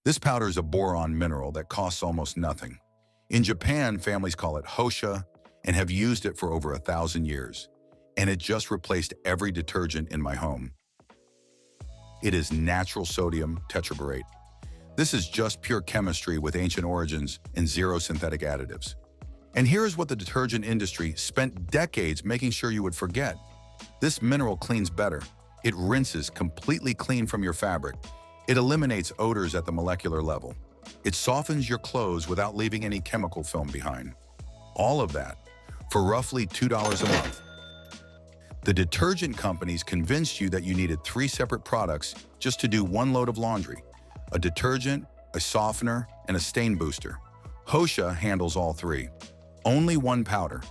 This powder is a boron mineral that costs almost nothing. In Japan, families call it Hosha and have used it for over 1,000 years. And it just replaced every detergent in my home. It is natural sodium tetraborate. This is just pure chemistry with ancient origins and zero synthetic additives. And here's what the detergent industry spent decades making sure you would forget. This mineral cleans better. It rinses completely clean from your fabric. It eliminates odors at the molecular level. It softens your clothes without leaving any chemical film behind. All of that for roughly $2 a month. The detergent companies convinced you that you needed 3 separate products just to do one load of laundry: a detergent, a softener, and a stain booster. Hosha handles all 3. Only one powder.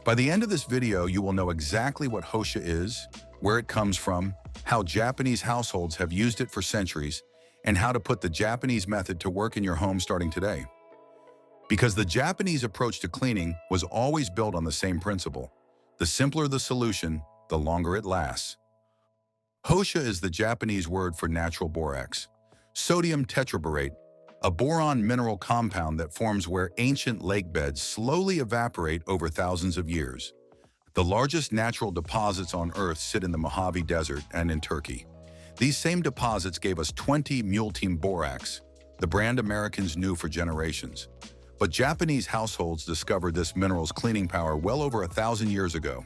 By the end of this video, you will know exactly what Hosha is, where it comes from, how Japanese households have used it for centuries, and how to put the Japanese method to work in your home starting today. Because the Japanese approach to cleaning was always built on the same principle. The simpler the solution, the longer it lasts. Hosha is the Japanese word for natural borax. Sodium tetraborate, a boron mineral compound that forms where ancient lake beds slowly evaporate over thousands of years. The largest natural deposits on Earth sit in the Mojave Desert and in Turkey. These same deposits gave us 20 Mule Team Borax, the brand Americans knew for generations. But Japanese households discovered this mineral's cleaning power well over 1,000 years ago.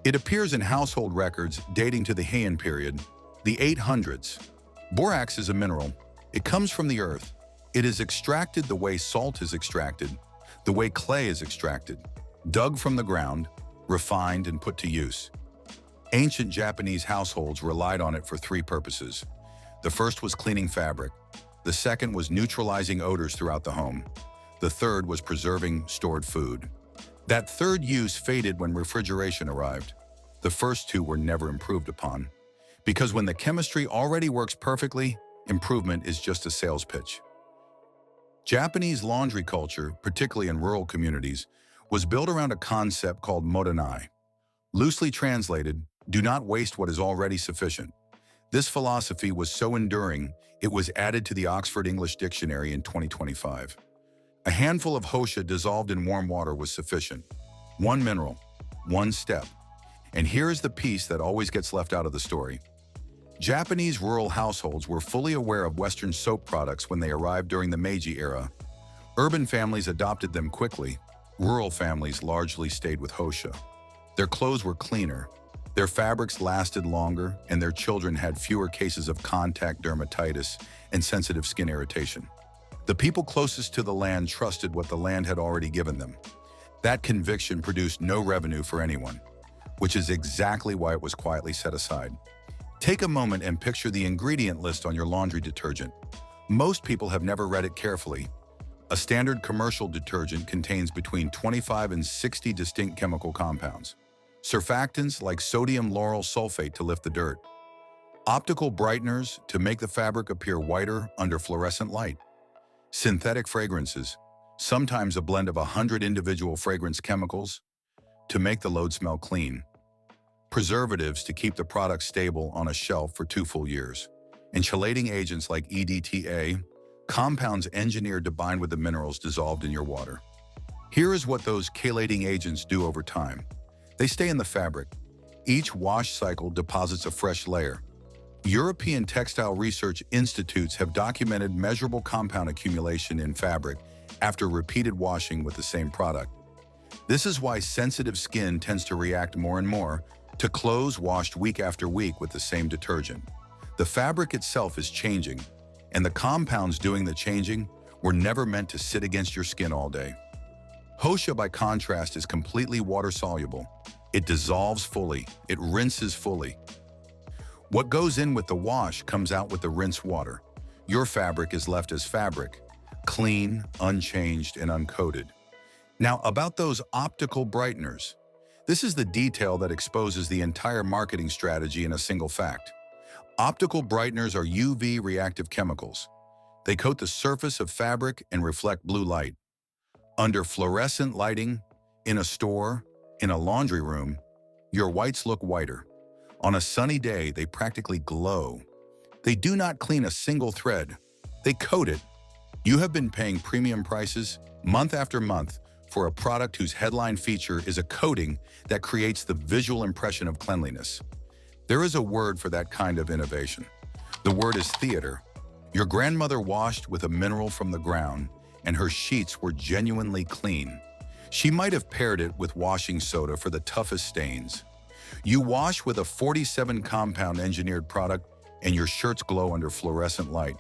It appears in household records dating to the Heian period, the 800s. Borax is a mineral. It comes from the earth. It is extracted the way salt is extracted, the way clay is extracted, dug from the ground, refined, and put to use. Ancient Japanese households relied on it for 3 purposes. The first was cleaning fabric. The second was neutralizing odors throughout the home. The third was preserving stored food. That third use faded when refrigeration arrived. The first 2 were never improved upon. Because when the chemistry already works perfectly, improvement is just a sales pitch. Japanese laundry culture, particularly in rural communities, was built around a concept called modonai. Loosely translated, do not waste what is already sufficient. This philosophy was so enduring, it was added to the Oxford English Dictionary in 2025. A handful of Hosha dissolved in warm water was sufficient. 1 mineral, 1 step. And here is the piece that always gets left out of the story. Japanese rural households were fully aware of Western soap products when they arrived during the Meiji era. Urban families adopted them quickly. Rural families largely stayed with Hosha. Their clothes were cleaner, their fabrics lasted longer, and their children had fewer cases of contact dermatitis and sensitive skin irritation. The people closest to the land trusted what the land had already given them. That conviction produced no revenue for anyone, which is exactly why it was quietly set aside. Take a moment and picture the ingredient list on your laundry detergent. Most people have never read it carefully. A standard commercial detergent contains between 25 and 60 distinct chemical compounds. Surfactants like sodium lauryl sulfate to lift the dirt. Optical brighteners to make the fabric appear whiter under fluorescent light. Synthetic fragrances, sometimes a blend of 100 individual fragrance chemicals, to make the load smell clean. Preservatives to keep the product stable on a shelf for 2 full years. And chelating agents like EDTA, compounds engineered to bind with the minerals dissolved in your water. Here is what those chelating agents do over time. They stay in the fabric. Each wash cycle deposits a fresh layer. European textile research institutes have documented measurable compound accumulation in fabric after repeated washing with the same product. This is why sensitive skin tends to react more and more to clothes washed week after week with the same detergent. The fabric itself is changing, and the compounds doing the changing were never meant to sit against your skin all day. Hosha, by contrast, is completely water-soluble. It dissolves fully. It rinses fully. What goes in with the wash comes out with the rinse water. Your fabric is left as fabric, clean, unchanged, and uncoated. Now, about those optical brighteners. This is the detail that exposes the entire marketing strategy in a single fact. Optical brighteners are UV reactive chemicals. They coat the surface of fabric and reflect blue light. Under fluorescent lighting, in a store, in a laundry room, your whites look whiter. On a sunny day, they practically glow. They do not clean a single thread, They coat it. You have been paying premium prices month after month for a product whose headline feature is a coating that creates the visual impression of cleanliness. There is a word for that kind of innovation. The word is theater. Your grandmother washed with a mineral from the ground, and her sheets were genuinely clean. She might have paired it with washing soda for the toughest stains. You wash with a 47-compound engineered product, and your shirts glow under fluorescent light.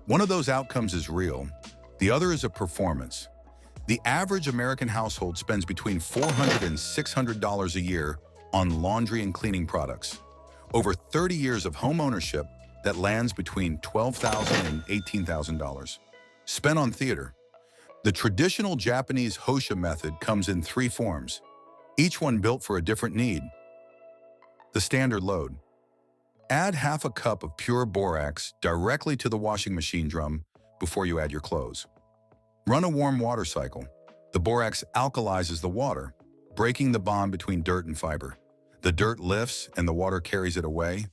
One of those outcomes is real. The other is a performance. The average American household spends between $400 and $600 a year on laundry and cleaning products. Over 30 years of home ownership that lands between $12,000 and $18,000. Spent on theater. The traditional Japanese Hosha method comes in 3 forms, each one built for a different need. The standard load. Add half a cup of pure borax directly to the washing machine drum before you add your clothes. Run a warm water cycle. The borax alkalizes the water, breaking the bond between dirt and fiber. The dirt lifts and the water carries it away.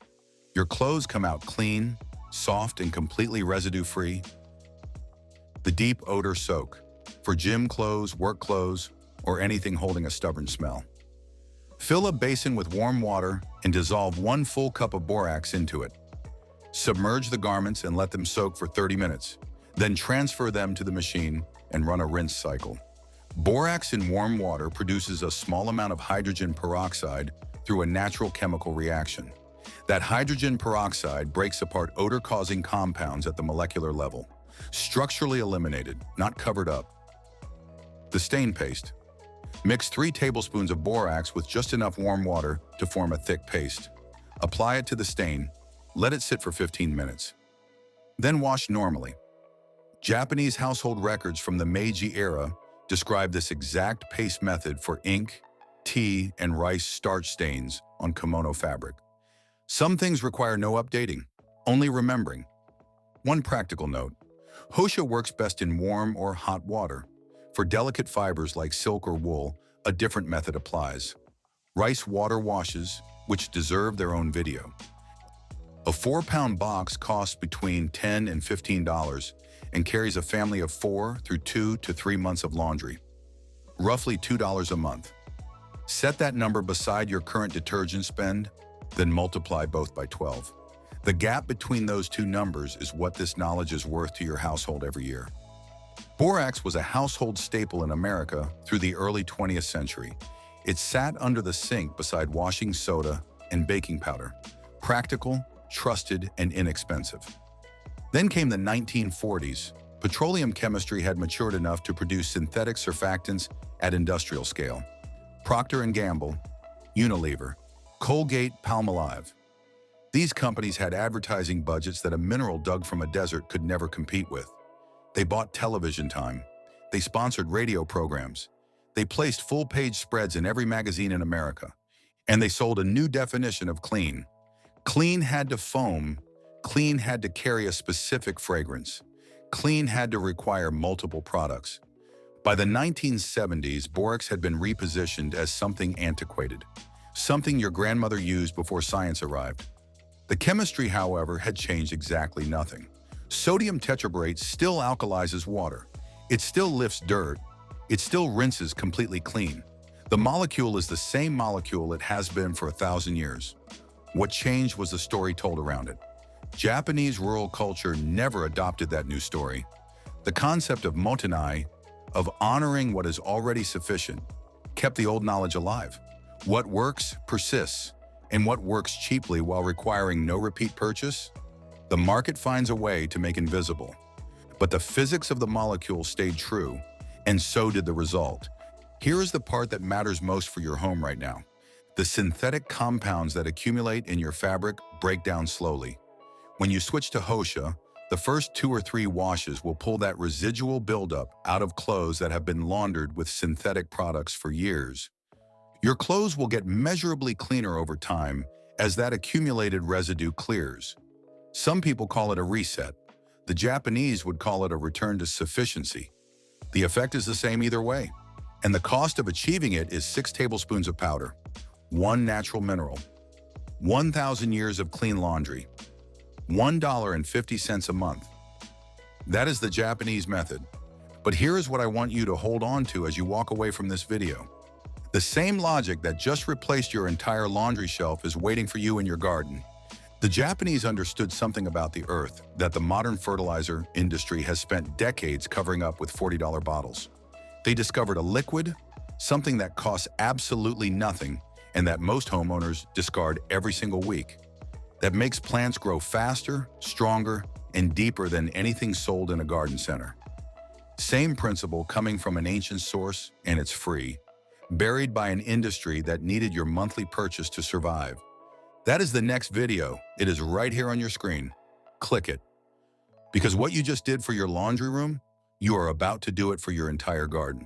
Your clothes come out clean, soft, and completely residue-free. The deep odor soak. For gym clothes, work clothes, or anything holding a stubborn smell. Fill a basin with warm water and dissolve 1 full cup of borax into it. Submerge the garments and let them soak for 30 minutes. Then transfer them to the machine and run a rinse cycle. Borax in warm water produces a small amount of hydrogen peroxide through a natural chemical reaction. That hydrogen peroxide breaks apart odor-causing compounds at the molecular level, structurally eliminated, not covered up. The stain paste. Mix 3 tablespoons of borax with just enough warm water to form a thick paste. Apply it to the stain. Let it sit for 15 minutes. Then wash normally. Japanese household records from the Meiji era describe this exact paste method for ink, tea, and rice starch stains on kimono fabric. Some things require no updating, only remembering. One practical note. Hosha works best in warm or hot water. For delicate fibers like silk or wool, a different method applies. Rice water washes, which deserve their own video. A 4-pound box costs between $10 and $15 and carries a family of 4 through 2 to 3 months of laundry. Roughly $2 a month. Set that number beside your current detergent spend, then multiply both by 12. The gap between those 2 numbers is what this knowledge is worth to your household every year. Borax was a household staple in America through the early 20th century. It sat under the sink beside washing soda and baking powder. Practical, trusted, and inexpensive. Then came the 1940s. Petroleum chemistry had matured enough to produce synthetic surfactants at industrial scale. Procter & Gamble, Unilever, Colgate-Palmolive. These companies had advertising budgets that a mineral dug from a desert could never compete with. They bought television time. They sponsored radio programs. They placed full-page spreads in every magazine in America. And they sold a new definition of clean. Clean had to foam. Clean had to carry a specific fragrance. Clean had to require multiple products. By the 1970s, borax had been repositioned as something antiquated, something your grandmother used before science arrived. The chemistry, however, had changed exactly nothing. Sodium tetraborate still alkalizes water. It still lifts dirt. It still rinses completely clean. The molecule is the same molecule it has been for 1,000 years. What changed was the story told around it. Japanese rural culture never adopted that new story. The concept of motenai, of honoring what is already sufficient, kept the old knowledge alive. What works persists, and what works cheaply while requiring no repeat purchase? The market finds a way to make invisible. But the physics of the molecule stayed true, and so did the result. Here is the part that matters most for your home right now. The synthetic compounds that accumulate in your fabric break down slowly. When you switch to Hosha, the first 2 or 3 washes will pull that residual buildup out of clothes that have been laundered with synthetic products for years. Your clothes will get measurably cleaner over time as that accumulated residue clears. Some people call it a reset. The Japanese would call it a return to sufficiency. The effect is the same either way, and the cost of achieving it is 6 tablespoons of powder, 1 natural mineral, 1,000 years of clean laundry, $1.50 a month. That is the Japanese method. But here is what I want you to hold on to as you walk away from this video. The same logic that just replaced your entire laundry shelf is waiting for you in your garden. The Japanese understood something about the earth that the modern fertilizer industry has spent decades covering up with $40 bottles. They discovered a liquid, something that costs absolutely nothing and that most homeowners discard every single week, that makes plants grow faster, stronger, and deeper than anything sold in a garden center. Same principle coming from an ancient source, and it's free, buried by an industry that needed your monthly purchase to survive. That is the next video. It is right here on your screen. Click it. Because what you just did for your laundry room, you are about to do it for your entire garden.